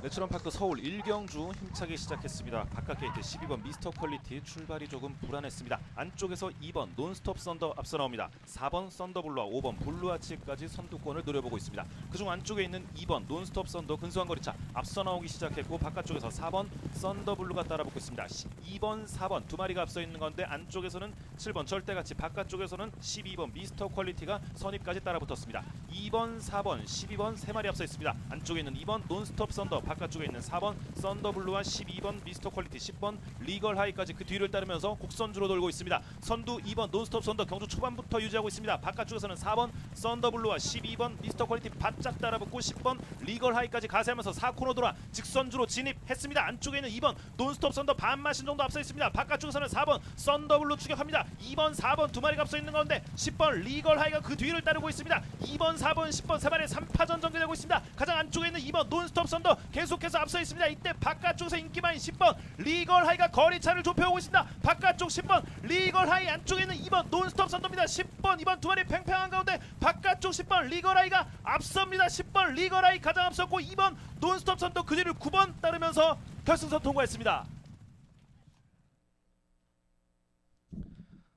레츠런파크 서울 1경주 힘차게 시작했습니다. 바깥 게이트 12번 미스터 퀄리티 출발이 조금 불안했습니다. 안쪽에서 2번 논스톱 썬더 앞서 나옵니다. 4번 썬더블루와 5번 블루아치까지 선두권을 노려보고 있습니다. 그중 안쪽에 있는 2번 논스톱 썬더 근소한 거리차 앞서 나오기 시작했고, 바깥쪽에서 4번 썬더블루가 따라붙고 있습니다. 2번, 4번 두 마리가 앞서 있는 건데, 안쪽에서는 7번 절대같이, 바깥쪽에서는 12번 미스터 퀄리티가 선입까지 따라붙었습니다. 2번, 4번, 12번 세 마리 앞서 있습니다. 안쪽에 있는 2번 논스톱 썬더, 바깥쪽에 있는 4번 썬더블루와 12번 미스터 퀄리티, 10번 리걸 하이까지 그 뒤를 따르면서 곡선주로 돌고 있습니다. 선두 2번 논스톱 썬더 경주 초반부터 유지하고 있습니다. 바깥쪽에서는 4번 썬더블루와 12번 미스터 퀄리티 바짝 따라붙고 10번 리걸 하이까지 가세하면서 4코너 돌아 직선주로 진입했습니다. 안쪽에 있는 2번 논스톱 썬더 반마신 정도 앞서 있습니다. 바깥쪽에서는 4번 썬더블루 추격합니다. 2번, 4번 두 마리가 앞서 있는 가운데 10번 리걸 하이가 그 뒤를 따르고 있습니다. 2번, 4번, 10번 세 마리 3파전 전개되고 있습니다. 가장 안쪽에 있는 2번 논스톱 썬더 계속해서 앞서 있습니다. 이때 바깥쪽에서 인기 많은 10번 리걸 하이가 거리차를 좁혀오고 있습니다. 바깥쪽 10번 리걸 하이, 안쪽에 있는 2번 논스톱 썬더입니다. 10번, 2번 두 마리 팽팽한 가운데 바깥쪽 10번 리걸 하이가 앞섭니다. 10번 리걸 하이 가장 앞섰고 2번 논스톱 썬더 그 뒤를 9번 따르면서 결승선 통과했습니다.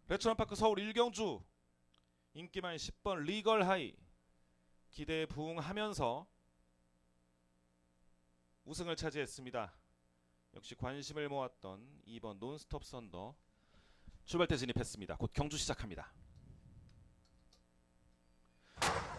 레츠런파크 서울 1경주 인기 많은 10번 리걸 하이 기대에 부응하면서 우승을 차지했습니다. 역시 관심을 모았던 2번 논스톱 썬더 출발대 진입했습니다. 곧 경주 시작합니다.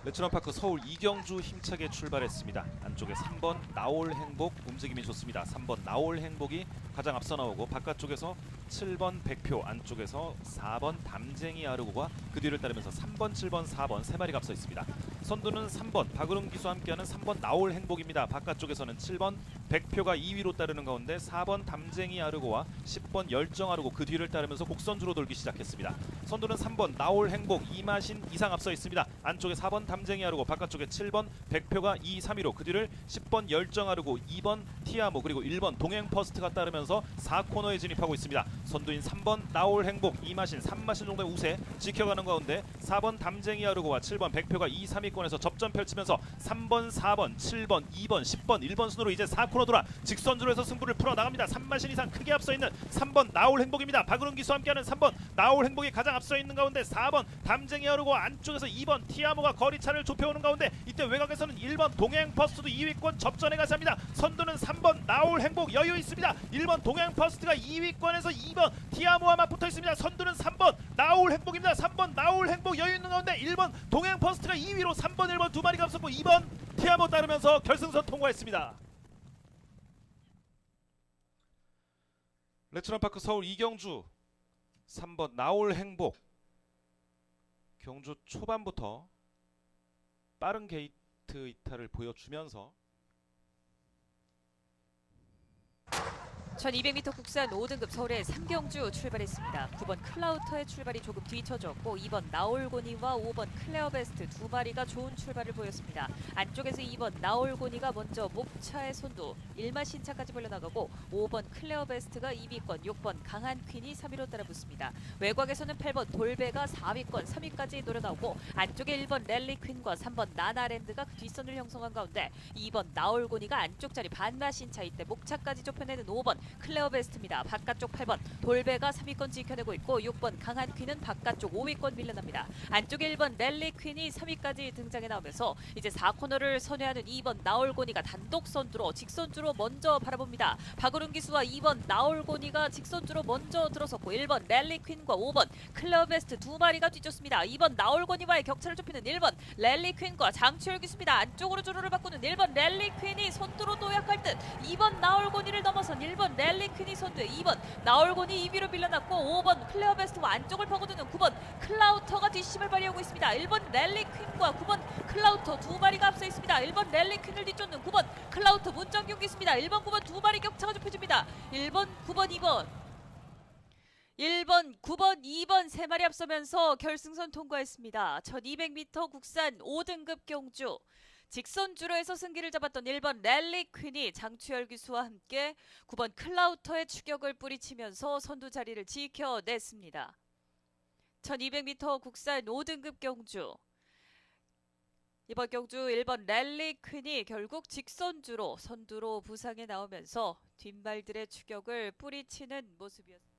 레츠런파크 서울 2경주 힘차게 출발했습니다. 안쪽에 3번 나올 행복 움직임이 좋습니다. 3번 나올 행복이 가장 앞서 나오고, 바깥쪽에서 7번 백표, 안쪽에서 4번 담쟁이 아르고가 그 뒤를 따르면서 3번, 7번, 4번 세 마리가 앞서 있습니다. 선두는 3번 박은웅 기수와 함께하는 3번 나올 행복입니다. 바깥쪽에서는 7번 백표가 2위로 따르는 가운데 4번 담쟁이 아르고와 10번 열정 아르고 그 뒤를 따르면서 곡선주로 돌기 시작했습니다. 선두는 3번 나올 행복 이마신 이상 앞서 있습니다. 안쪽에 4번 담쟁이 아르고, 바깥쪽에 7번 백표가 2, 3위로 그 뒤를 10번 열정 아르고, 2번 티아모 그리고 1번 동행 퍼스트가 따르면서 4코너에 진입하고 있습니다. 선두인 3번 나올 행복 이마신 3마신 정도의 우세 지켜가는 가운데 4번 담쟁이 아르고와 7번 백표가 2, 3위권에서 접전 펼치면서 3번, 4번, 7번, 2번, 10번, 1번 순으로 이제 4코너 돌아 직선주로 해서 승부를 풀어나갑니다. 3마신 이상 크게 앞서 있는 3번 나올 행복입니다. 박은웅 기수와 함께하는 3번 나올 행복이 가장 앞서 있는 가운데 4번 담쟁이 아르고, 안쪽에서 2번 티아모가 거리차를 좁혀오는 가운데 이때 외곽에서는 1번 동행 퍼스트도 2위권 접전에 가세합니다. 선두는 3번 나올 행복 여유 있습니다. 1번 동행 퍼스트가 2위권에서 2번 티아모와 맞붙어 있습니다. 선두는 3번 나올 행복입니다. 3번 나올 행복 여유 있는 가운데 1번 동행 퍼스트가 2위로 3번, 1번 두 마리가 앞섰고 2번 티아모 따르면서 결승선 통과했습니다. 레츠런파크 서울 2경주 3번 나올 행복 경주 초반부터 빠른 게이트 이탈을 보여주면서 1200m 국산 5등급 서울의 3경주 출발했습니다. 9번 클라우터의 출발이 조금 뒤처졌고 2번 나올고니와 5번 클레어베스트 두 마리가 좋은 출발을 보였습니다. 안쪽에서 2번 나올고니가 먼저 목차의 선두 1마신차까지 벌려나가고 5번 클레어베스트가 2위권, 6번 강한 퀸이 3위로 따라붙습니다. 외곽에서는 8번 돌베가 4위권, 3위까지 노려나오고, 안쪽에 1번 랠리 퀸과 3번 나나랜드가 그 뒷선을 형성한 가운데 2번 나올고니가 안쪽 자리 반마신차, 이때 목차까지 좁혀내는 5번 클레어베스트입니다. 바깥쪽 8번 돌베가 3위권 지켜내고 있고, 6번 강한 퀸은 바깥쪽 5위권 밀려납니다. 안쪽에 1번 랠리 퀸이 3위까지 등장해 나오면서 이제 4코너를 선회하는 2번 나올고니가 단독 선두로 직선주로 먼저 바라봅니다. 박은웅 기수와 2번 나올고니가 직선주로 먼저 들어섰고, 1번 랠리 퀸과 5번 클레어베스트 두 마리가 뒤쫓습니다. 2번 나올고니와의 격차를 좁히는 1번 랠리 퀸과 장추열 기수입니다. 안쪽으로 주로를 바꾸는 1번 랠리 퀸이 선두로 도약할 듯 2번 나올고니를 넘어선 1번 랠리 퀸이 선두에 2번 나올고니 2위로 밀려났고, 5번 클레어베스트와 안쪽을 파고드는 9번 클라우터가 뒷심을 발휘하고 있습니다. 1번 랠리 퀸과 9번 클라우터 두 마리가 앞서 있습니다. 1번 랠리 퀸을 뒤쫓는 9번 클라우터 문정경기 있습니다. 1번, 9번 두 마리 격차가 좁혀집니다. 1번, 9번, 2번 1번, 9번, 2번 세 마리 앞서면서 결승선 통과했습니다. 1200m 국산 5등급 경주 직선주로 해서 승기를 잡았던 1번 랠리 퀸이 장추열 기수와 함께 9번 클라우터의 추격을 뿌리치면서 선두 자리를 지켜냈습니다. 1200m 국산 5등급 경주 이번 경주 1번 랠리 퀸이 결국 직선주로 선두로 부상에 나오면서 뒷말들의 추격을 뿌리치는 모습이었습니다.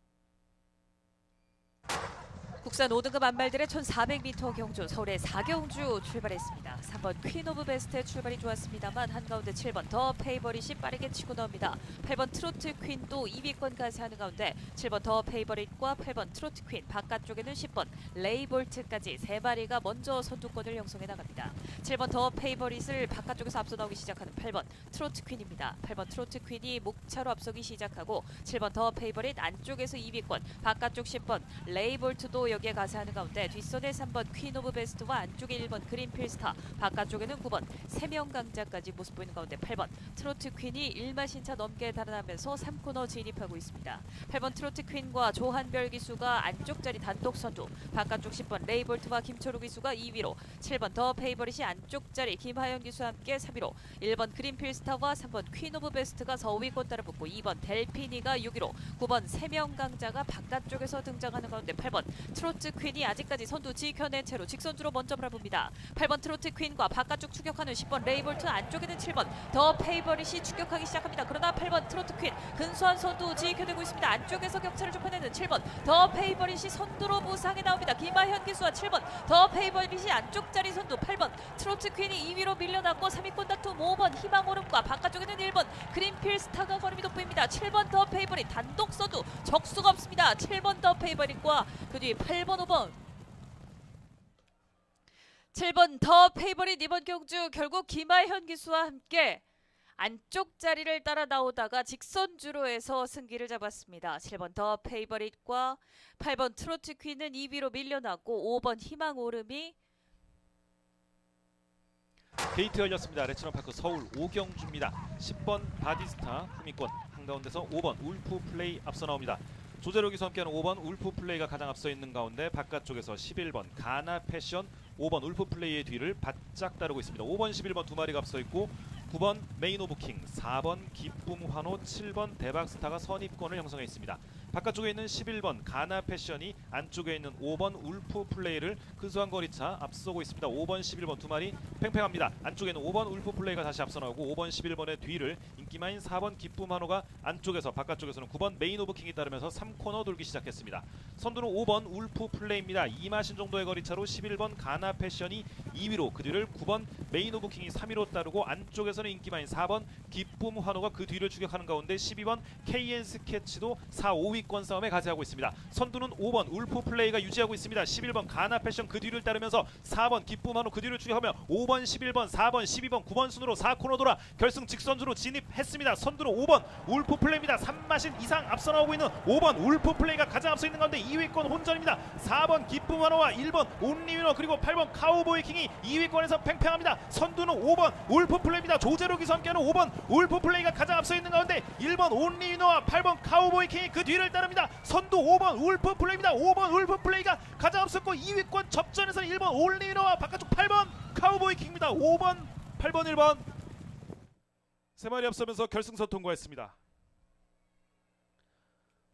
국산 5등급 안말들의 1400m 경주 서울의 4경주 출발했습니다. 3번 퀸 오브 베스트의 출발이 좋았습니다만 한가운데 7번 더 페이버릿이 빠르게 치고 나옵니다. 8번 트로트 퀸도 2위권까지 하는 가운데 7번 더 페이버릿과 8번 트로트 퀸 바깥쪽에는 10번 레이볼트까지 세 마리가 먼저 선두권을 형성해 나갑니다. 7번 더 페이버릿을 바깥쪽에서 앞서 나오기 시작하는 8번 트로트 퀸입니다. 8번 트로트 퀸이 목차로 앞서기 시작하고 7번 더 페이버릿 안쪽에서 2위권 바깥쪽 10번 레이볼트도 여기에 가세하는 가운데 뒷선에 3번 퀸 오브 베스트와 안쪽에 1번 그린필스타 바깥쪽에는 9번 세명 강자까지 모습 보이는 가운데 8번 트로트 퀸이 1마신차 넘게 달아나면서 3코너 진입하고 있습니다. 8번 트로트 퀸과 조한별 기수가 안쪽 자리 단독 선두 바깥쪽 10번 레이볼트와 김철우 기수가 2위로 7번 더 페이버릿이 안쪽 자리 김하연 기수와 함께 3위로 1번 그린필스타와 3번 퀸 오브 베스트가 4위권 따라붙고 2번 델피니가 6위로 9번 세명 강자가 바깥쪽에서 등장하는 가운데 8번 트로트 퀸이 아직까지 선두 지켜낸 채로 직선주로 먼저 바라봅니다. 8번 트로트 퀸과 바깥쪽 추격하는 10번 레이볼트 안쪽에는 7번 더 페이버릿이 추격하기 시작합니다. 그러나 8번 트로트 퀸 근소한 선두 지켜내고 있습니다. 안쪽에서 격차를 좁혀내는 7번 더 페이버릿이 선두로 부상에 나옵니다. 김하현 기수와 7번 더 페이버릿이 안쪽 자리 선두 8번 트로트 퀸이 2위로 밀려났고 3위권 다툼 5번 희망오름과 바깥쪽에는 1번 그린필스타가 걸음이 돋보입니다. 7번 더 페이버릿 단독 선두 적수가 없습니다. 7번 더 페이버릿과 그 뒤 8번 5번 7번 더 페이버릿 이번 경주 결국 김하현 기수와 함께 안쪽 자리를 따라 나오다가 직선주로 해서 승기를 잡았습니다. 7번 더 페이버릿과 8번 트로트 퀸은 2위로 밀려났고 5번 희망오름이 게이트 열렸습니다. 레츠런파크 서울 5경주입니다. 10번 바디스타 후미권 한가운데서 5번 울프 플레이 앞서 나옵니다. 조재로 기수 함께하는 5번 울프 플레이가 가장 앞서 있는 가운데 바깥쪽에서 11번 가나 패션 5번 울프 플레이의 뒤를 바짝 따르고 있습니다. 5번 11번 두 마리가 앞서 있고 9번 메인 오브 킹, 4번 기쁨 환호, 7번 대박스타가 선입권을 형성해 있습니다. 바깥쪽에 있는 11번 가나 패션이 안쪽에 있는 5번 울프 플레이를 근소한 거리차 앞서고 있습니다. 5번 11번 두 마리 팽팽합니다. 안쪽에는 5번 울프 플레이가 다시 앞서 나오고 5번 11번의 뒤를 인기마인 4번 기쁨 환호가 안쪽에서 바깥쪽에서는 9번 메인 오브 킹이 따르면서 3코너 돌기 시작했습니다. 선두는 5번 울프 플레이입니다. 2마신 정도의 거리차로 11번 가나 패션이 2위로 그 뒤를 9번 메인 오브 킹이 3위로 따르고 안쪽에서는 인기마인 4번 기쁨 환호가 그 뒤를 추격하는 가운데 12번 KN 스케치도 4, 5위권 싸움에 가세하고 있습니다. 선두는 5번 울프 플레이가 유지하고 있습니다. 11번 가나 패션 그 뒤를 따르면서 4번 기쁨 환호 그 뒤를 추격하며 5번 11번 4번 12번 9번 순으로 4코너 돌아 결승 직선주로 진입했습니다. 선두는 5번 울프 플레이입니다. 3마신 이상 앞서 나오고 있는 5번 울프 플레이가 가장 앞서 있는 가운데 2위권 혼전입니다. 4번 기쁨 환호와 1번 온리위너 그리고 8번 카우보이 킹이 2위권에서 팽팽합니다. 선두는 5번 울프 플레이입니다. 조제로 기수 함께하는 5번 울프 플레이가 가장 앞서 있는 가운데 1번 온리위너와 8번 카우보이 킹이 그 뒤를 따릅니다. 선두 5번 울프 플레이입니다. 5번 울프 플레이가 가장 앞섰고 2위권 접전에서는 1번 온리위너와 바깥쪽 8번 카우보이 킹입니다. 5번 8번 1번 세 마리 앞서면서 결승선 통과했습니다.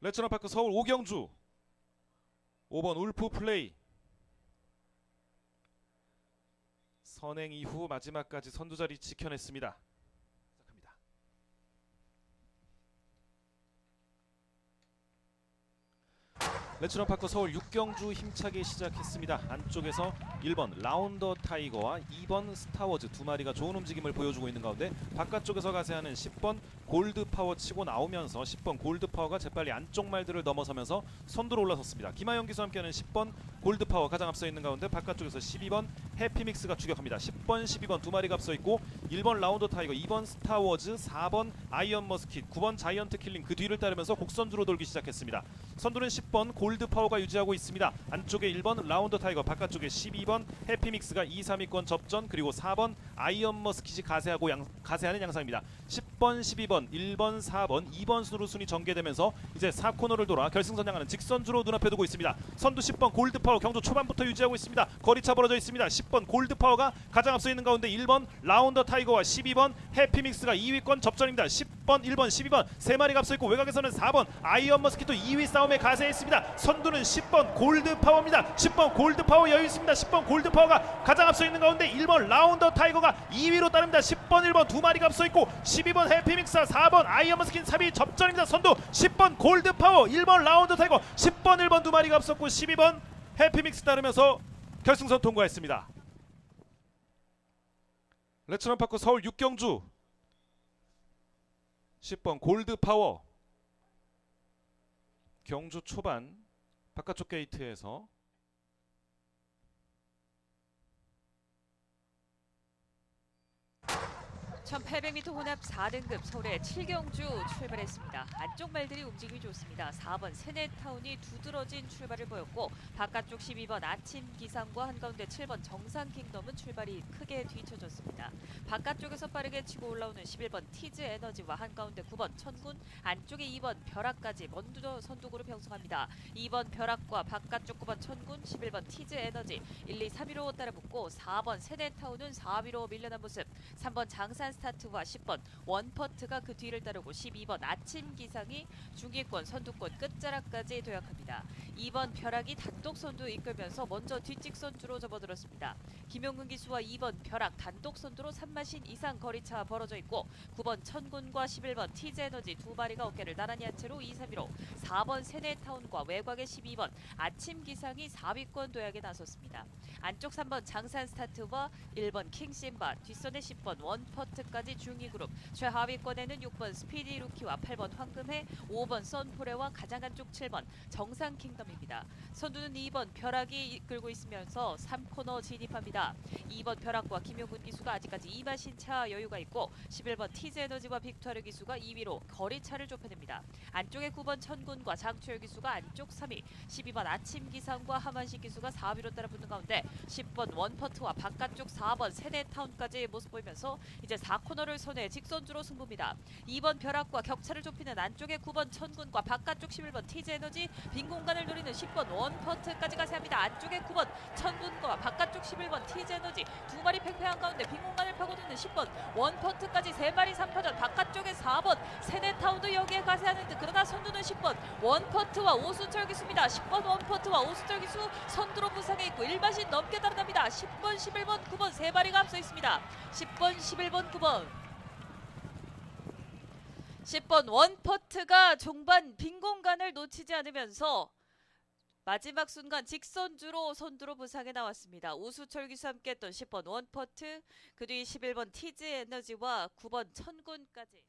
레츠런파크 서울 5경주 5번 울프 플레이 선행 이후 마지막까지 선두자리 지켜냈습니다. 시작합니다. 레츠런파크 서울 6경주 힘차게 시작했습니다. 안쪽에서 1번 라운더 타이거와 2번 스타워즈 두 마리가 좋은 움직임을 보여주고 있는 가운데 바깥쪽에서 가세하는 10번 골드파워 치고 나오면서 10번 골드파워가 재빨리 안쪽 말들을 넘어서면서 선두로 올라섰습니다. 김하영 기수와 함께하는 10번 골드파워 가장 앞서 있는 가운데 바깥쪽에서 12번 해피믹스가 추격합니다. 10번 12번 두 마리가 앞서 있고 1번 라운더 타이거 2번 스타워즈 4번 아이언 머스킷 9번 자이언트 킬링 그 뒤를 따르면서 곡선주로 돌기 시작했습니다. 선두는 10번 골드파워가 유지하고 있습니다. 안쪽에 1번 라운더 타이거 바깥쪽에 12번 해피믹스가 2, 3위권 접전 그리고 4번 아이언 머스킷이 가세하는 양상입니다. 10번 10번, 12번, 1번, 4번, 2번 순으로 순위 전개되면서 이제 4코너를 돌아 결승선 향하는 직선주로 눈앞에 두고 있습니다. 선두 10번 골드파워 경주 초반부터 유지하고 있습니다. 거리차 벌어져 있습니다. 10번 골드파워가 가장 앞서 있는 가운데 1번 라운더 타이거와 12번 해피믹스가 2위권 접전입니다. 10번, 1번, 12번 세 마리가 앞서 있고 외곽에서는 4번 아이언 머스키토 2위 싸움에 가세했습니다. 선두는 10번 골드파워입니다. 10번 골드파워 여유 있습니다. 10번 골드파워가 가장 앞서 있는 가운데 1번 라운더 타이거가 2위로 따릅니다. 10번, 1번 두 마리가 앞서 있고 12번 해피믹스 4번 아이언 머스킨 3위 접전입니다. 선두 10번 골드파워 1번 라운더 타이거 10번, 1번 두 마리가 앞섰고 12번 해피믹스 따르면서 결승선 통과했습니다. 레츠런파크 서울 6경주 10번 골드파워 경주 초반 바깥쪽 게이트에서 1800m 혼합 4등급 서울의 7경주 출발했습니다. 안쪽 말들이 움직임이 좋습니다. 4번 세네타운이 두드러진 출발을 보였고 바깥쪽 12번 아침 기상과 한가운데 7번 정상킹덤은 출발이 크게 뒤쳐졌습니다. 바깥쪽에서 빠르게 치고 올라오는 11번 티즈 에너지와 한가운데 9번 천군, 안쪽에 2번 벼락까지 먼저 선두구로 병성합니다. 2번 벼락과 바깥쪽 9번 천군, 11번 티즈 에너지 1, 2, 3위로 따라붙고 4번 세네타운은 4위로 밀려난 모습, 3번 장산 스타트와 10번 원퍼트가 그 뒤를 따르고 12번 아침 기상이 중위권 선두권 끝자락까지 도약합니다. 2번 벼락이 단독 선두 이끌면서 먼저 뒷직 선두로 접어들었습니다. 김용근 기수와 2번 벼락 단독 선두로 3마신 이상 거리차 벌어져 있고 9번 천군과 11번 티즈 에너지 두 마리가 어깨를 나란히 한 채로 2, 3위로 4번 세네타운과 외곽의 12번 아침 기상이 4위권 도약에 나섰습니다. 안쪽 3번 장산 스타트와 1번 킹심바, 뒷선의 10번 원퍼트까지 중위 그룹, 최하위권에는 6번 스피디 루키와 8번 황금해, 5번 썬포레와 가장 안쪽 7번 정상 킹덤입니다. 선두는 2번 벼락이 이끌고 있으면서 3코너 진입합니다. 2번 벼락과 김용근 기수가 아직까지 2마신 차 여유가 있고 11번 티즈 에너지와 빅투아르 기수가 2위로 거리차를 좁혀냅니다. 안쪽에 9번 천군과 장추열 기수가 안쪽 3위, 12번 아침 기상과 하만식 기수가 4위로 따라붙는 가운데 10번 원퍼트와 바깥쪽 4번 세네타운까지 모습 보이면서 이제 4코너를 손에 직선주로 승부입니다. 2번 벼락과 격차를 좁히는 안쪽에 9번 천군과 바깥쪽 11번 티즈 에너지, 빈 공간을 노리는 10번 원퍼트까지 가세합니다. 안쪽에 9번 천군과 바깥쪽 11번 티즈 에너지 두 마리 팽팽한 가운데 빈 공간을 파고드는 10번 원퍼트까지 세 마리 3파전, 바깥쪽에 4번 세네타운도 여기에 가세하는 듯. 그러나 선두는 10번 원퍼트와 오수철 기수입니다. 10번 원퍼트와 오수철 기수 선두로 부상해 있고 1마신 넘게 따라갑니다. 10번, 11번, 9번 세 마리가 앞서 있습니다. 10번, 11번, 9번. 10번 원퍼트가 종반 빈 공간을 놓치지 않으면서 마지막 순간 직선주로 선두로 부상에 나왔습니다. 오수철 기수 함께 했던 10번 원퍼트, 그 뒤 11번 티즈 에너지와 9번 천군까지.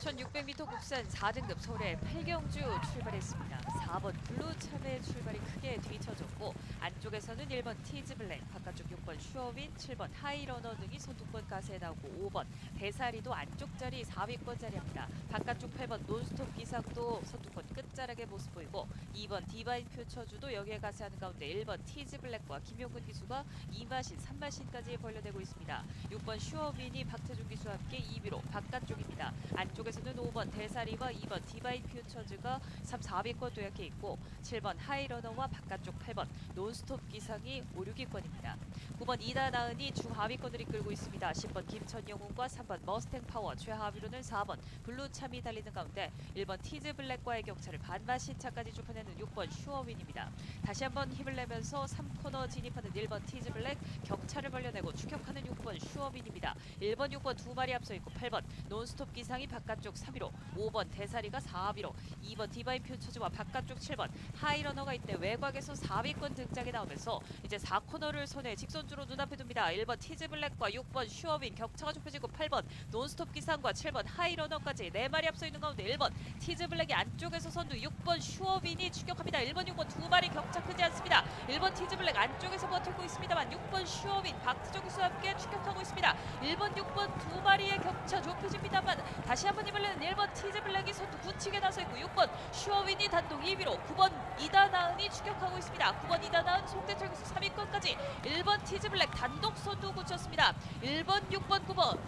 (1600m) 국산 4등급 서울의 8경주 출발했습니다. 4번 블루참의 출발이 크게 뒤쳐졌고 안쪽에서는 1번 티즈 블랙, 바깥쪽 6번 슈어윈, 7번 하이러너 등이 선두권 가세에 나오고 5번 대사리도 안쪽 자리 4위권 자리합니다. 바깥쪽 8번 논스톱 기상도 선두권 끝자락의 모습 보이고 2번 디바인 퓨처주도 여기에 가세하는 가운데 1번 티즈 블랙과 김용근 기수가 2마신, 3마신까지 벌려내고 있습니다. 6번 슈어윈이 박태준 기수와 함께 2위로 바깥쪽입니다. 안쪽에서는 5번 대사리와 2번 디바인 퓨처즈가 3, 4위권 도약해 있고 7번 하이러너와 바깥쪽 8번 논스톱 기상이 5, 6위권입니다. 9번 이다 나은이 중하위권을 이끌고 있습니다. 10번 김천영훈과 3번 머스탱 파워, 최하위로는 4번 블루참이 달리는 가운데 1번 티즈 블랙과의 격차를 반마신 차까지 좁혀내는 6번 슈어윈입니다. 다시 한번 힘을 내면서 3코너 진입하는 1번 티즈 블랙, 격차를 벌려내고 추격하는 6번 슈어윈입니다. 1번, 6번 두 마리 앞서 있고 8번 논스톱 기상이 바깥쪽 3위로, 5번 대사리가 4위로, 2번 디바인 퓨처즈와 바깥쪽 7번 하이러너가 이때 외곽에서 4위권 등장에 나오면서 이제 4코너를 손에 직선주로 눈앞에 둡니다. 1번 티즈 블랙과 6번 슈어윈 격차가 좁혀지고 8번 논스톱 기상과 7번 하이러너까지 4마리 앞서 있는 가운데 1번 티즈 블랙이 안쪽에서 선두, 6번 슈어윈이 추격합니다. 1번, 6번 두 마리 격차 크지 않습니다. 1번 티즈 블랙 안쪽에서 버티고 있습니다만 6번 슈어윈 박트정 기수와 함께 추격하고 있습니다. 1번, 6번 두 마리의 격차 좁혀집니다만 다시 한번 힘을 내는 1번 티즈 블랙이 선두 굳히게 나서 있고 6번 슈어윈이 단독 2위로, 9번 이다나은이 추격하고 있습니다. 9번 이다나은, 송대철 기수 3위권까지 1번 티즈블랙 단독 선두 붙였습니다. 1번, 6번, 9번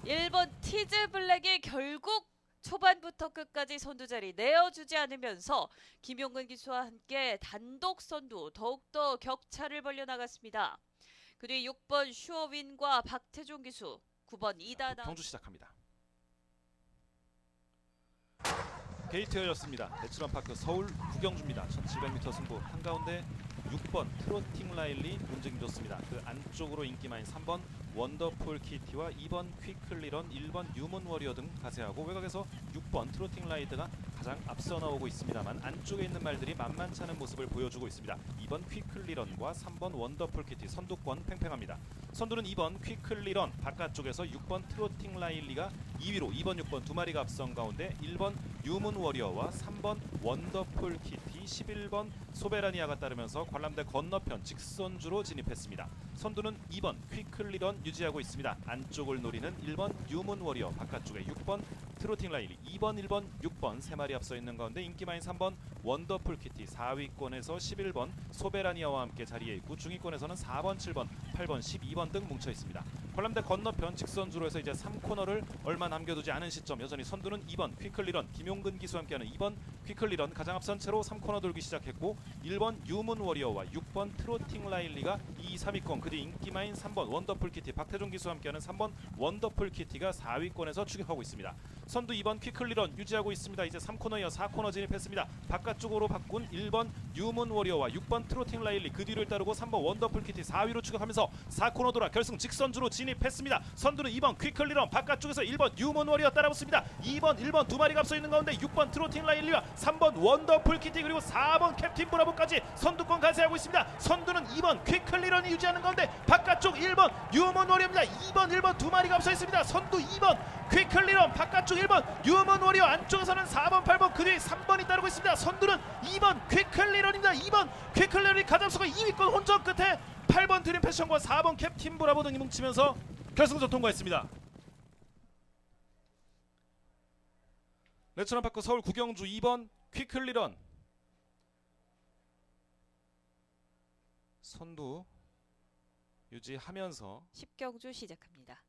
1번 티즈블랙이 결국 초반부터 끝까지 선두 자리 내어주지 않으면서 김용근 기수와 함께 단독 선두 더욱더 격차를 벌려나갔습니다. 그리고 6번 슈어윈과 박태종 기수, 9번 이다나. 경주 시작합니다. 게이트 열렸습니다. 레츠런파크 서울 구경주입니다. 1700m 승부 한가운데 6번 트로팅 라일리 움직임 좋습니다. 그 안쪽으로 인기 많은 3번 원더풀 키티와 2번 퀴클리런, 1번 유문 워리어 등 가세하고 외곽에서 6번 트로팅 라이드가 가장 앞서 나오고 있습니다만 안쪽에 있는 말들이 만만치 않은 모습을 보여주고 있습니다. 2번 퀴클리런과 3번 원더풀 키티 선두권 팽팽합니다. 선두는 2번 퀴클리런, 바깥쪽에서 6번 트로팅 라일리가 2위로 2번, 6번 두 마리가 앞선 가운데 1번 유문 워리어와 3번 원더풀 키티, 11번 소베라니아가 따르면서 관람대 건너편 직선주로 진입했습니다. 선두는 2번 퀴클리런 유지하고 있습니다. 안쪽을 노리는 1번 유문 워리어, 바깥쪽에 6번 트로팅 라일리, 2번, 1번, 6번 세 마리 앞서 있는 가운데 인기 많은 3번 원더풀 키티, 4위권에서 11번 소베라니아와 함께 자리에 있고 중위권에서는 4번, 7번, 8번, 12번 등 뭉쳐 있습니다. 관람대 건너편 직선주로 해서 이제 3코너를 얼마 남겨두지 않은 시점 여전히 선두는 2번 퀴클리런, 김용근 기수와 함께하는 2번 퀴클리런 가장 앞선 채로 3코너 돌기 시작했고 1번 유문 워리어와 6번 트로팅 라일리가 2, 3위권, 그뒤 인기 많은 3번 원더풀 키티, 박태종 기수와 함께하는 3번 원더풀 키티가 4위권에서 추격하고 있습니다. 선두 2번 퀴클리런 유지하고 있습니다. 이제 3코너 이어 4코너 진입했습니다. 바깥쪽으로 바꾼 1번 유문 워리어와 6번 트로팅 라일리, 그 뒤를 따르고 3번 원더풀 키티 4위로 추격하면서 4코너 돌아 결승 직선주로 진입했습니다. 선두는 2번 퀴클리런, 바깥쪽에서 1번 유문 워리어 따라붙습니다. 2번, 1번 두 마리가 앞서 있는 가운데 6번 트로팅 라일리와 3번 원더풀 키티 그리고 4번 캡틴 브라보까지 선두권 가세하고 있습니다. 선두는 2번 퀴클리런이 유지하는 가운데 바깥쪽 1번 유문 워리어입니다. 2번, 1번 두 마리가 앞서 있습니다. 선두 2번 퀴클리런, 바깥쪽 1번 유문 워리어, 안쪽에서는 4번, 8번 그 뒤에 3번이 따르고 있습니다. 선두는 2번 퀴클리런입니다. 2번 퀴클리런이 가장 앞서고 2위권 혼전 끝에 8번 드림 패션과 4번 캡틴 브라보 등이 뭉치면서 결승전 통과했습니다. 레츠런파크 서울 구경주 2번 퀴클리런 선두 유지하면서 10경주 시작합니다.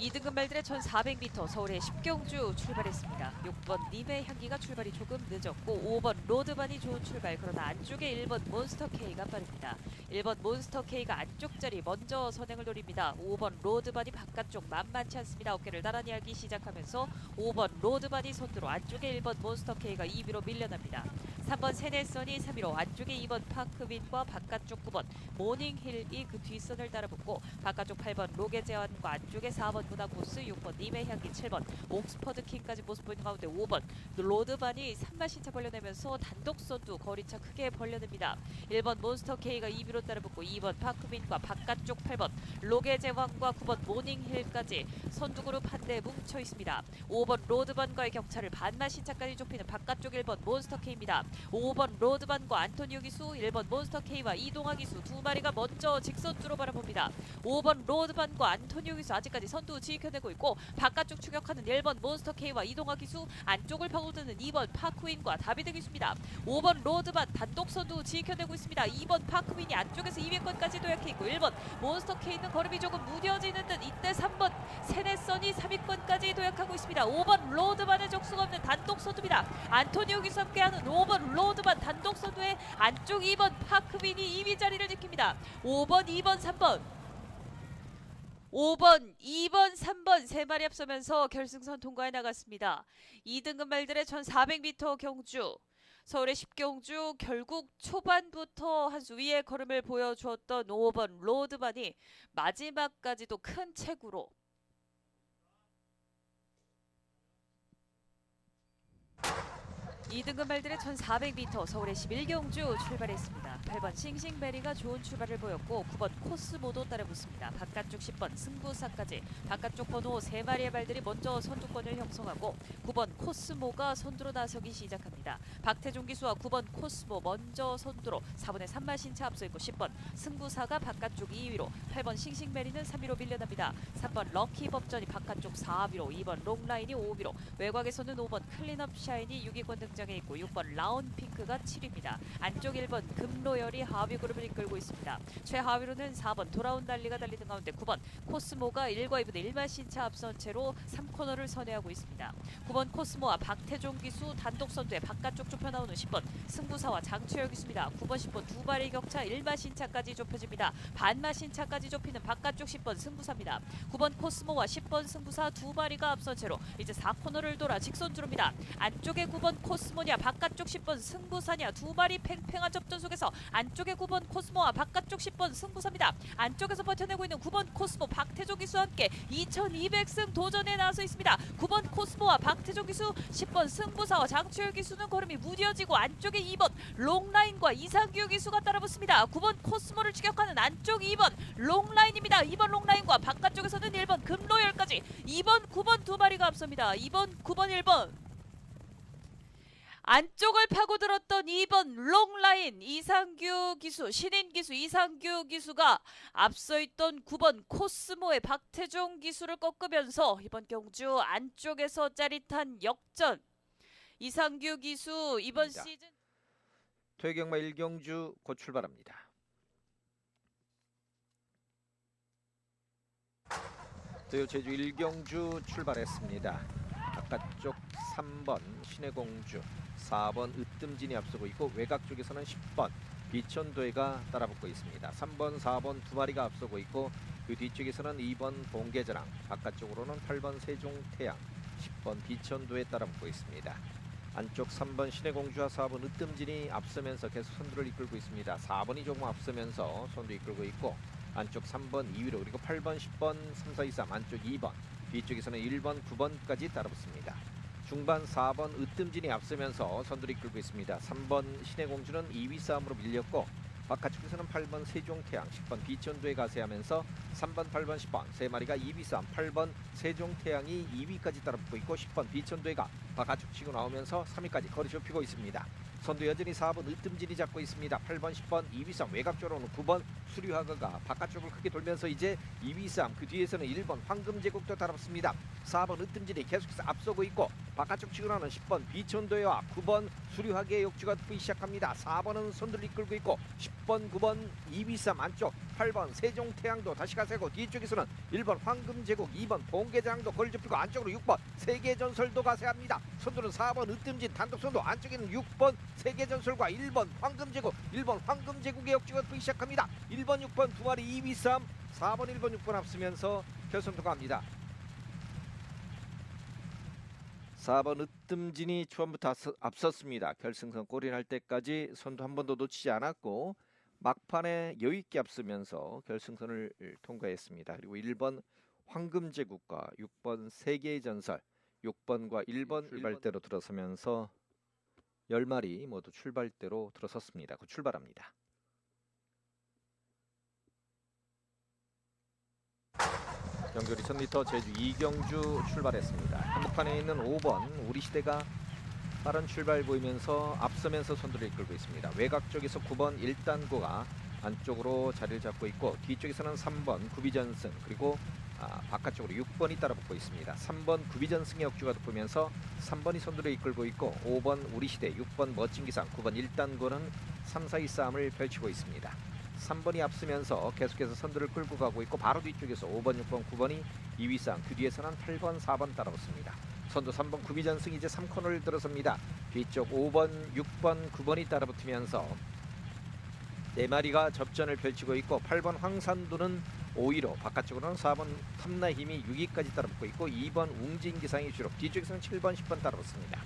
이등급 말들의 1400m 서울의 10경주 출발했습니다. 6번 님의 향기가 출발이 조금 늦었고 5번 로드반이 좋은 출발, 그러나 안쪽에 1번 몬스터K가 빠릅니다. 1번 몬스터K가 안쪽 자리 먼저 선행을 노립니다. 5번 로드반이 바깥쪽 만만치 않습니다. 어깨를 나란히 하기 시작하면서 5번 로드반이 선두로, 안쪽에 1번 몬스터K가 2위로 밀려납니다. 3번 세네선이 3위로, 안쪽에 2번 파크빈과 바깥쪽 9번 모닝힐이 그 뒷선을 따라붙고 바깥쪽 8번 로게제안과 안쪽에 4번 문화고스, 6번 님의 향기, 7번 옥스퍼드 킹까지 모습 보이는 가운데 5번 로드반이 3마신차 벌려내면서 단독 선두 거리차 크게 벌려냅니다. 1번 몬스터K가 2위로 따라붙고 2번 파크빈과 바깥쪽 8번 로게제왕과 9번 모닝힐까지 선두 그룹 한대 뭉쳐 있습니다. 5번 로드반과의 격차를 반마신차까지 좁히는 바깥쪽 1번 몬스터K입니다. 5번 로드반과 안토니오 기수, 1번 몬스터K와 이동하 기수 두 마리가 먼저 직선주로 바라봅니다. 5번 로드반과 안토니오 기수 아직까지 선두 지켜내고 있고 바깥쪽 추격하는 1번 몬스터K와 이동하 기수, 안쪽을 파고드는 2번 파크윈과 다비드 기수입니다. 5번 로드반 단독 선두 지켜내고 있습니다. 2번 파크윈이 안쪽에서 200권까지 도약해 있고 1번 몬스터K는 걸음이 조금 무뎌지는 듯 이때 3번 세네선이 3위권까지 도약하고 있습니다. 5번 로드반의 적수가 없는 단독 선두입니다. 안토니오 기수와 함께하는 5번 로드반 단독 선두에 안쪽 2번 파크빈이 2위 자리를 지킵니다. 5번, 2번, 3번 5번, 2번, 3번 세 마리 앞서면서 결승선 통과해 나갔습니다. 2등급 말들의 1400m 경주 서울의 10경주 결국 초반부터 한 수 위의 걸음을 보여주었던 5번 로드반이 마지막까지도 큰 체구로 2등급 말들의 1400m 서울의 11경주 출발했습니다. 8번 싱싱베리가 좋은 출발을 보였고 9번 코스모도 따라붙습니다. 바깥쪽 10번 승부사까지 바깥쪽 번호 3마리의 발들이 먼저 선두권을 형성하고 9번 코스모가 선두로 나서기 시작합니다. 있습니다. 박태종 기수와 9번 코스모 먼저 선두로 4번의 산마신차 앞서 있고 10번 승부사가 바깥쪽 2위로 8번 싱싱메리는 3위로 밀려납니다. 3번 럭키법전이 바깥쪽 4위로 2번 롱라인이 5위로 외곽에서는 5번 클린업 샤인이 6위권 등장해 있고 6번 라운핑크가 7위입니다. 안쪽 1번 금로열이 하위 그룹을 이끌고 있습니다. 최하위로는 4번 돌아온 달리가 달리는 가운데 9번 코스모가 1과 2분의 1마 신차 앞선 채로 3코너를 선회하고 있습니다. 9번 코스모와 박태종 기수 단독 선두에 바깥쪽 좁혀 나오는 10번 승부사와 장추열 기수입니다. 9번 10번 두 발의 격차 1마 신차까지 좁혀집니다. 반마 신차까지 좁히는 바깥쪽 10번 승부사입니다. 9번 코스모와 10번 승부사 두 발이가 앞선 채로 이제 4코너를 돌아 직선주로입니다. 안쪽에 9번 코스모냐 바깥쪽 10번 승부사냐 두 발이 팽팽한 접전 속에서 안쪽에 9번 코스모와 바깥쪽 10번 승부사입니다. 안쪽에서 버텨내고 있는 9번 코스모 박태종 기수와 함께 2200승 도전에 나서 있습니다. 9번 코스모와 박태종 기수 10번 승부사와 장추열 기수는 걸음이 무뎌지고 안쪽에 2번 롱라인과 이상규 기수가 따라붙습니다. 9번 코스모를 추격하는 안쪽 2번 롱라인입니다. 2번 롱라인과 바깥쪽에서는 1번 금로열까지 2번 9번 두 마리가 앞섭니다. 2번 9번 1번 안쪽을 파고들었던 2번 롱라인 이상규 기수 신인 기수 이상규 기수가 앞서 있던 9번 코스모의 박태종 기수를 꺾으면서 이번 경주 안쪽에서 짜릿한 역전. 이상규 기수 이번 시즌 퇴경마 1경주 곧 출발합니다. 제주 1경주 출발했습니다. 바깥쪽 3번 신해공주, 4번 으뜸진이 앞서고 있고 외곽 쪽에서는 10번 비천도해가 따라붙고 있습니다. 3번, 4번 두 마리가 앞서고 있고 그 뒤쪽에서는 2번 봉계자랑, 바깥쪽으로는 8번 세종태양, 10번 비천도해 따라붙고 있습니다. 안쪽 3번 신해공주와 4번 으뜸진이 앞서면서 계속 선두를 이끌고 있습니다. 4번이 조금 앞서면서 선두 이끌고 있고 안쪽 3번 2위로 그리고 8번 10번 3, 4, 2, 3 안쪽 2번 뒤쪽에서는 1번 9번까지 따라붙습니다. 중반 4번 으뜸진이 앞서면서 선두를 이끌고 있습니다. 3번 신해공주는 2위 싸움으로 밀렸고 바깥쪽에서는 8번 세종태양, 10번 비천도에 가세하면서 3번 8번 10번 세 마리가 2위 싸움, 8번 세종태양이 2위까지 따라붙고 있고 10번 비천도해가 바깥쪽 치고 나오면서 3위까지 거리 좁히고 있습니다. 선두 여전히 4번 으뜸진이 잡고 있습니다. 8번 10번 2위 싸움, 외곽쪽으로는 9번 수류하가가 바깥쪽을 크게 돌면서 이제 2위 싸움, 그 뒤에서는 1번 황금제국도 따라붙습니다. 4번 으뜸진이 계속해서 앞서고 있고 바깥쪽 치고 나오는 10번 비천도해와 9번 수류하가의 역주가 붙기 시작합니다. 4번은 선두를 이끌고 있고 10번 9번 2위 싸움 안쪽 8번 세종태양도 다시 가세고 뒤쪽에서는 1번 황금제국, 2번 봉계장도 거리 좁히고 안쪽으로 6번 세계전설도 가세합니다. 선두는 4번 으뜸진 단독 선두, 안쪽에는 6번 세계전설과 1번 황금제국, 1번 황금제국의 역주가 붙기 시작합니다. 1번 6번 두 마리 2위 싸움, 4번 1번 6번 앞서면서 결선도 갑니다. 4번 으뜸진이 처음부터 앞섰습니다. 결승선 골이 날 때까지 선두 한 번도 놓치지 않았고 막판에 여유있게 앞서면서 결승선을 통과했습니다. 그리고 1번 황금제국과 6번 세계의 전설, 6번과 1번 출발대로 들어서면서 10마리 모두 출발대로 들어섰습니다. 곧 출발합니다. 경距리 1000m 제주 2경주 출발했습니다. 한복판에 있는 5번 우리시대가 빠른 출발 보이면서 앞서면서 선두를 이끌고 있습니다. 외곽 쪽에서 9번 일단고가 안쪽으로 자리를 잡고 있고 뒤쪽에서는 3번 구비전승, 그리고 바깥쪽으로 6번이 따라붙고 있습니다. 3번 구비전승의 역주가 돋보면서 3번이 선두를 이끌고 있고 5번 우리시대, 6번 멋진기상, 9번 일단고는 3, 4위 싸움을 펼치고 있습니다. 3번이 앞서면서 계속해서 선두를 끌고 가고 있고 바로 뒤쪽에서 5번, 6번, 9번이 2위 싸움, 그 뒤에서는 8번, 4번 따라붙습니다. 선두 3번 구비전승이 이제 3코너를 들어섭니다. 뒤쪽 5번, 6번, 9번이 따라붙으면서 4마리가 접전을 펼치고 있고 8번 황산도는 5위로, 바깥쪽으로는 4번 탐나힘이 6위까지 따라붙고 있고 2번 웅진기상이 주력, 뒤쪽에서는 7번, 10번 따라붙습니다.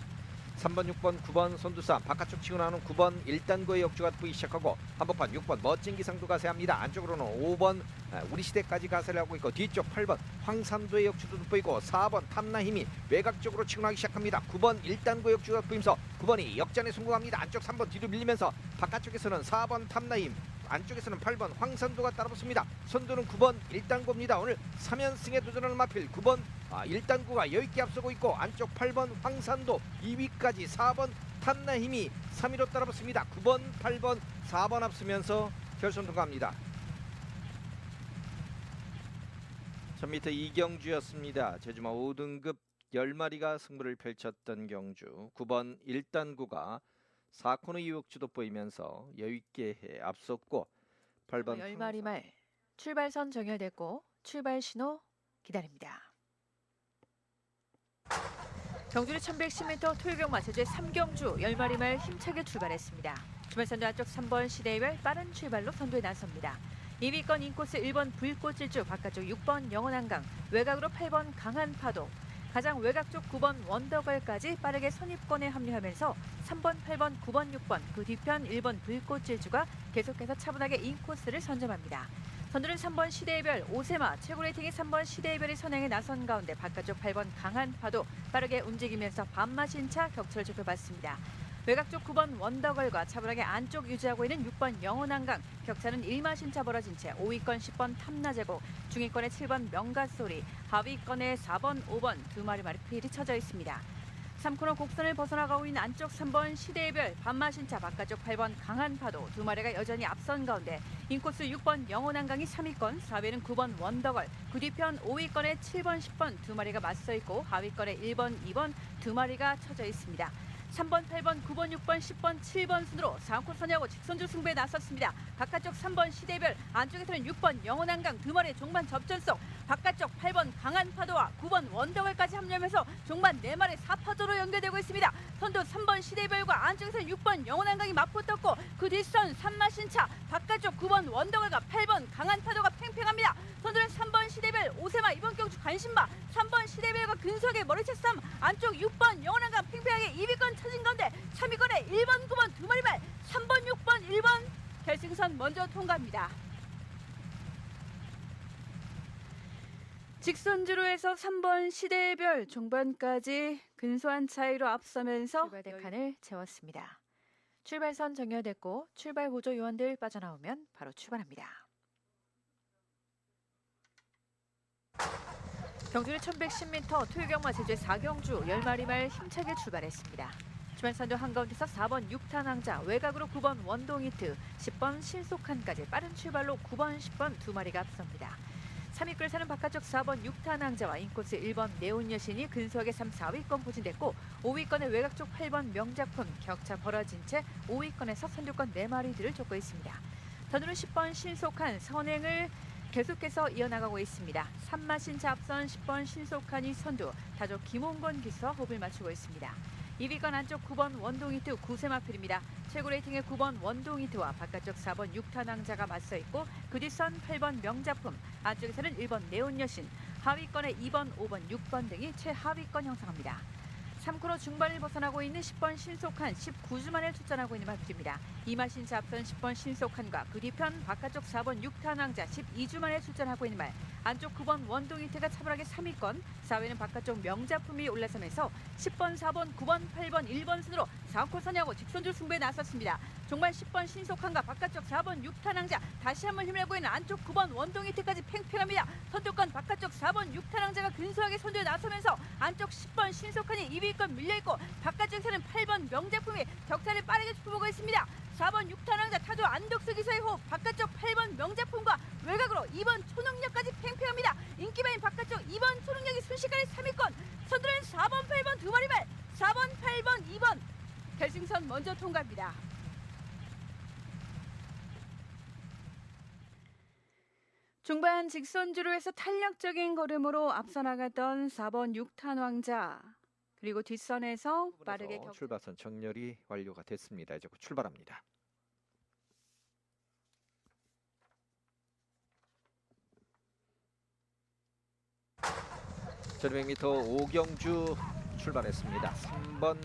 3번, 6번, 9번 선두싸움, 바깥쪽 치고 나오는 9번 일단고의 역주가 붙기 시작하고 한복판 6번 멋진기상도 가세합니다. 안쪽으로는 5번 우리시대까지 가세를 하고 있고 뒤쪽 8번 황산도의 역주도 돋보이고 4번 탐나힘이 외곽 쪽으로 치고 나기 시작합니다. 9번 일단고 역주가 돋보이면서 9번이 역전에 성공합니다. 안쪽 3번 뒤로 밀리면서 바깥쪽에서는 4번 탐나힘 안쪽에서는 8번 황산도가 따라붙습니다. 선두는 9번 일단구입니다. 오늘 3연승에 도전을 마필 9번 일단구가 여유있게 앞서고 있고 안쪽 8번 황산도 2위까지 4번 탐나힘이 3위로 따라붙습니다. 9번 8번 4번 앞서면서 결선 통과합니다. 1000m 이경주였습니다. 제주마 5등급 10마리가 승부를 펼쳤던 경주. 9번 일단구가 4코너 이후역주 돋보이면서 여유있게 앞섰고 8번 10마리 말 출발선 정렬됐고 출발 신호 기다립니다. 경주리 1110m 토요병마 제주의 3경주 10마리 말 힘차게 출발했습니다. 주말선두 안쪽 3번 시대별 빠른 출발로 선두에 나섭니다. 2위권 인코스 1번 불꽃질주, 바깥쪽 6번 영원한강, 외곽으로 8번 강한 파도, 가장 외곽 쪽 9번 원더걸까지 빠르게 선입권에 합류하면서 3번, 8번, 9번, 6번, 그 뒤편 1번 불꽃질주가 계속해서 차분하게 인코스를 선점합니다. 선두는 3번 시대별 오세마, 최고 레이팅이 3번 시대별이 선행에 나선 가운데 바깥쪽 8번 강한 파도 빠르게 움직이면서 밤마신 차 격차를 좁혀봤습니다. 외곽 쪽 9번 원더걸과 차분하게 안쪽 유지하고 있는 6번 영원한강, 격차는 1마신차 벌어진 채 5위권 10번 탐나제고, 중위권의 7번 명가소리, 하위권의 4번 5번 두 마리 필이 쳐져 있습니다. 3코너 곡선을 벗어나가고 있는 안쪽 3번 시대별 밤마신차, 바깥쪽 8번 강한 파도 두 마리가 여전히 앞선 가운데 인코스 6번 영원한강이 3위권, 4위는 9번 원더걸, 그 뒤편 5위권의 7번 10번 두 마리가 맞서 있고 하위권의 1번 2번 두 마리가 쳐져 있습니다. 3번, 8번, 9번, 6번, 10번, 7번 순으로 4코 선회하고 직선주 승부에 나섰습니다. 바깥쪽 3번 시대별, 안쪽에서는 6번 영원한강 두 마리의 종반 접전속, 바깥쪽 8번 강한 파도와 9번 원더걸까지 합류하면서 종반 4마리 4파도로 연결되고 있습니다. 선두 3번 시대별과 안쪽에서는 6번 영원한강이 맞붙었고, 그 뒷선 3마신차, 바깥쪽 9번 원더걸과 8번 강한 파도가 팽팽합니다. 선두는 3번 시대별 오세마, 이번 경주 관심바 3번 시대별과 근소하게 머리채 싸움, 안쪽 6번 영원한강 팽팽하게 2위권 쳐진 가운데 3위권에 1번 9번 두 마리말 3번 6번 1번 결승선 먼저 통과합니다. 직선주로 해서 3번 시대별 종반까지 근소한 차이로 앞서면서 출발대 칸을 채웠습니다. 출발선 정렬됐고 출발 보조 요원들 빠져나오면 바로 출발합니다. 경주는 1110m 토요경마 제주의 4경주 10마리 말 힘차게 출발했습니다. 주말선두 한가운데서 4번 6탄 왕자, 외곽으로 9번 원동히트, 10번 신속한까지 빠른 출발로 9번 10번 두 마리가 앞섭니다. 3위권을 사는 바깥쪽 4번 6탄 왕자와 인코스 1번 네온 여신이 근소하게 3, 4위권 포진됐고, 5위권의 외곽 쪽 8번 명작품 격차 벌어진 채 5위권에서 선두권 4마리들을 쫓고 있습니다. 선두는 10번 신속한 선행을 계속해서 이어나가고 있습니다. 3마신차 앞선 10번 신속한이 선두, 타조 김홍건 기수와 호흡을 맞추고 있습니다. 2위권 안쪽 9번 원동히트 구세마필입니다. 최고 레이팅의 9번 원동히트와 바깥쪽 4번 6탄 왕자가 맞서 있고, 그 뒷선 8번 명작품, 안쪽에서는 1번 네온 여신, 하위권의 2번, 5번, 6번 등이 최하위권 형성합니다. 3코너 중반을 벗어나고 있는 10번 신속한 19주 만에 출전하고 있는 마필입니다. 2마신차 앞선 10번 신속한과 그 뒤편 바깥쪽 4번 6탄 왕자 12주 만에 출전하고 있는 말, 안쪽 9번 원동히트가 차분하게 3위권, 4위는 바깥쪽 명작품이 올라서면서 10번, 4번, 9번, 8번, 1번 순으로 4코 선야고 직선주 승부에 나섰습니다. 종반 10번 신속한과 바깥쪽 4번 6탄 왕자, 다시 한번 힘을 내고 있는 안쪽 9번 원동히트까지 팽팽합니다. 선두권 바깥쪽 4번 6탄 왕자가 근소하게 선두에 나서면서 안쪽 10번 신속한이 2위권 밀려있고, 바깥쪽에서는 8번 명작품이 격차를 빠르게 좁혀보고 있습니다. 4번 6탄 왕자 타조 안덕수 기사의 호흡, 바깥쪽 8번 명작품과 외곽으로 2번 초능력까지 팽팽합니다. 인기바인 바깥쪽 2번 초능력이 순식간에 3위권, 선두는 4번 8번 두 마리 말 4번 8번 2번 결승선 먼저 통과합니다. 중반 직선주로 해서 탄력적인 걸음으로 앞서 나갔던 4번 6탄 왕자, 그리고 뒷선에서 빠르게 출발선 정렬이 완료가 됐습니다. 이제 곧 출발합니다. (1500m) 오경주 출발했습니다. 3번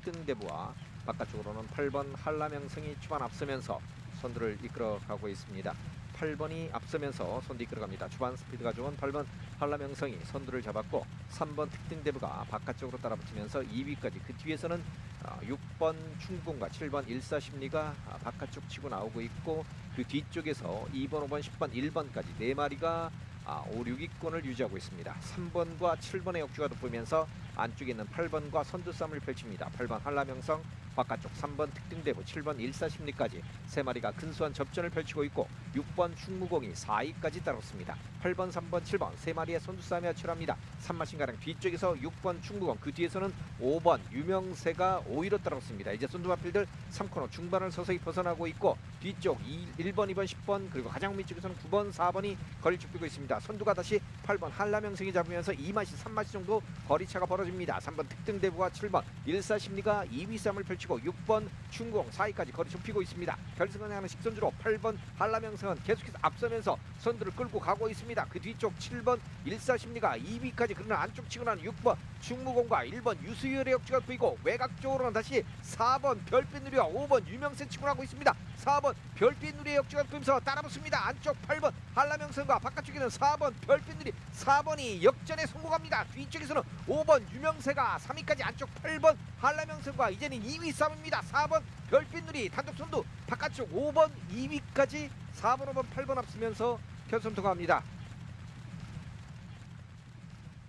특등대부와 바깥쪽으로는 8번 한라명성이 초반 앞서면서 선두를 이끌어가고 있습니다. 8번이 앞서면서 선두 이끌어갑니다. 주반 스피드가 좋은 8번 한라명성이 선두를 잡았고 3번 특등대부가 바깥쪽으로 따라붙으면서 2위까지. 그 뒤에서는 6번 충북과 7번 일사심리가 바깥쪽 치고 나오고 있고 그 뒤쪽에서 2번, 5번, 10번, 1번까지 4마리가 5, 6위권을 유지하고 있습니다. 3번과 7번의 역주가 돋보이면서 안쪽에 있는 8번과 선두 싸움을 펼칩니다. 8번 한라명성 바깥쪽, 3번 특등대부, 7번 일사심리까지 3마리가 근소한 접전을 펼치고 있고 6번 충무공이 4위까지 따랐습니다. 8번, 3번, 7번 3마리의 선두 싸움이 치열합니다. 3마신가량 뒤쪽에서 6번 충무공, 그 뒤에서는 5번 유명세가 5위로 따랐습니다. 이제 선두마필들 3코너 중반을 서서히 벗어나고 있고 뒤쪽 1번, 2번, 10번 그리고 가장 밑쪽에서는 9번, 4번이 거리를 좁히고 있습니다. 선두가 다시 8번 한라명성이 잡으면서 2마시, 3마시 정도 거리차가 벌어집니다. 3번 특등대부와 7번 일사심리가 2위 싸움을 펼치고 6번 충공 4위까지 거리 좁히고 있습니다. 결승을 향하는 식선주로 8번 한라명성은 계속해서 앞서면서 선두를 끌고 가고 있습니다. 그 뒤쪽 7번 일사심리가 2위까지, 그러나 안쪽 치고 나는 6번 충무공과 1번 유수열의 역주가 보이고 외곽 쪽으로는 다시 4번 별빛누리와 5번 유명세 치고 나고 있습니다. 4번 별빛누리의 역주가 보이면서 따라붙습니다. 안쪽 8번 한라명성과 바깥쪽에는 4번 별빛누리, 4번이 역전에 성공합니다. 뒤쪽에서는 5번 유명세가 3위까지, 안쪽 8번 한라명성과 이제는 2위 싸움입니다. 4번 별빛누리 단독 선두, 바깥쪽 5번 2위까지 4번, 5번, 8번 앞서면서 결선 통과합니다.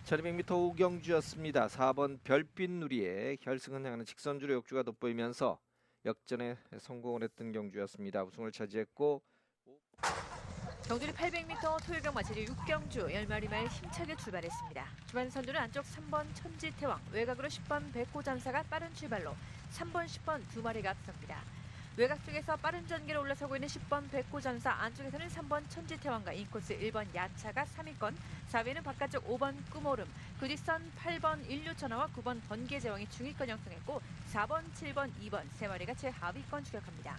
1200m 우경주였습니다. 4번 별빛누리의 결승을 향하는 직선주로 역주가 돋보이면서 역전에 성공을 했던 경주였습니다. 우승을 차지했고 경주리 800m 토요병 마치리 6경주 10마리 말 힘차게 출발했습니다. 주반 선두는 안쪽 3번 천지태왕, 외곽으로 10번 백호전사가 빠른 출발로 3번, 10번 두 마리가 앞섭니다. 외곽 쪽에서 빠른 전개로 올라서고 있는 10번 백호전사, 안쪽에서는 3번 천지태왕과 인코스 1번 야차가 3위권, 4위는 바깥쪽 5번 꿈오름, 그 뒷선 8번 인류천하와 9번 번개제왕이 중위권 형성했고 4번, 7번, 2번 세 마리가 최하위권 추격합니다.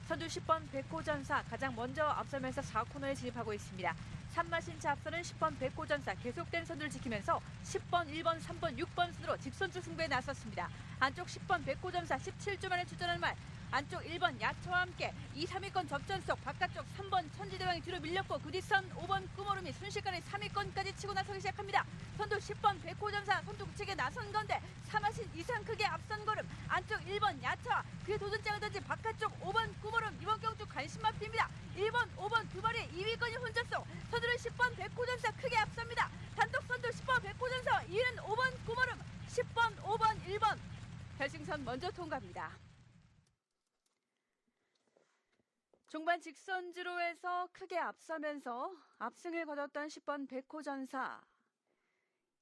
선두 10번 백호전사 가장 먼저 앞서면서 4코너에 진입하고 있습니다. 3마신차 앞서는 10번 백호전사 계속된 선두를 지키면서 10번, 1번, 3번, 6번 순으로 직선주 승부에 나섰습니다. 안쪽 10번 백호전사 17주 만에 출전한 말, 안쪽 1번 야차와 함께 2, 3위권 접전 속 바깥쪽 3번 천지대왕이 뒤로 밀렸고 그 뒷선 5번 꿈오름이 순식간에 3위권까지 치고 나서기 시작합니다. 선두 10번 백호전사 선두 우측에 나선 건데 3마신 이상 크게 앞선 걸음, 안쪽 1번 야차와 그의 도전장을 던진 바깥쪽 5번 꿈오름, 이번 경주 관심만 핍니다. 1번, 5번 두 마리의 2위권이 혼자 속 선두는 10번 백호전사 크게 앞섭니다. 단독 선두 10번 백호전사, 2위는 5번 꿈오름, 10번, 5번, 1번 결승선 먼저 통과합니다. 종반 직선주로에서 크게 앞서면서 압승을 거뒀던 10번 백호전사,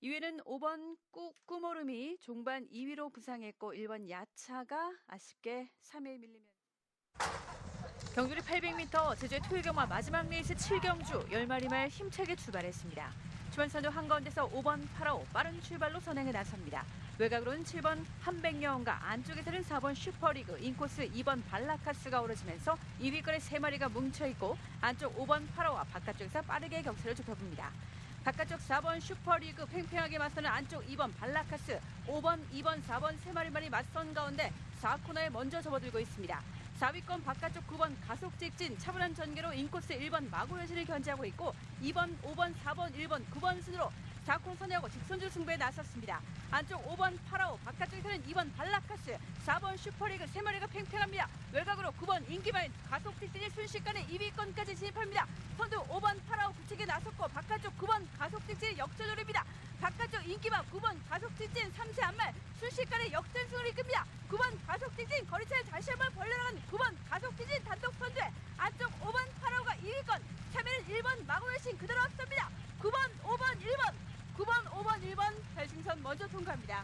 2위는 5번 꿈오름이 종반 2위로 부상했고 1번 야차가 아쉽게 3위에 밀리면 경주리 800m 제주의 토요경마 마지막 레이스 7경주 10마리 말 힘차게 출발했습니다. 주반 선두 한가운데서 5번 파라오 빠른 출발로 선행에 나섭니다. 외곽으로는 7번 한백여원과 안쪽에서는 4번 슈퍼리그, 인코스 2번 발라카스가 오르지면서 2위권에 3마리가 뭉쳐있고 안쪽 5번 파라오와 바깥쪽에서 빠르게 격차를 좁혀봅니다. 바깥쪽 4번 슈퍼리그 팽팽하게 맞서는 안쪽 2번 발라카스, 5번, 2번, 4번 3마리만이 맞선 가운데 4코너에 먼저 접어들고 있습니다. 4위권 바깥쪽 9번 가속 직진 차분한 전개로 인코스 1번 마고여신을 견제하고 있고 2번, 5번, 4번, 1번, 9번 순으로 4코너 선회하고 직선주 승부에 나섰습니다. 안쪽 5번 파라오, 바깥쪽에서는 2번 발라카스, 4번 슈퍼리그 3마리가 팽팽합니다. 외곽으로 9번 인기마인 가속 직진이 순식간에 2위권까지 진입합니다. 선두 5번 파라오 구치기에 나섰고 바깥쪽 9번 가속 직진이 역전노립니다. 바깥쪽 인기마 9번 가속 직진 3세 안말 순식간에 역전승을 이끕니다. 9번 가속 직진 거리차를 다시 한번 벌려나간 9번 가속 직진 단독 선두에 안쪽 5번 파라오가 2위권, 3위는 1번 마고여신 그대로 앞섭니다. 9번, 5번, 1번 9번, 5번, 1번 결승선 먼저 통과합니다.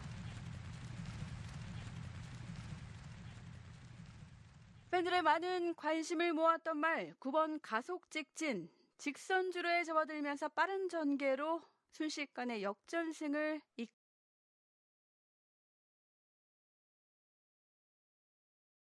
팬들의 많은 관심을 모았던 말 9번 가속 직진, 직선주로에 접어들면서 빠른 전개로 순식간에 역전승을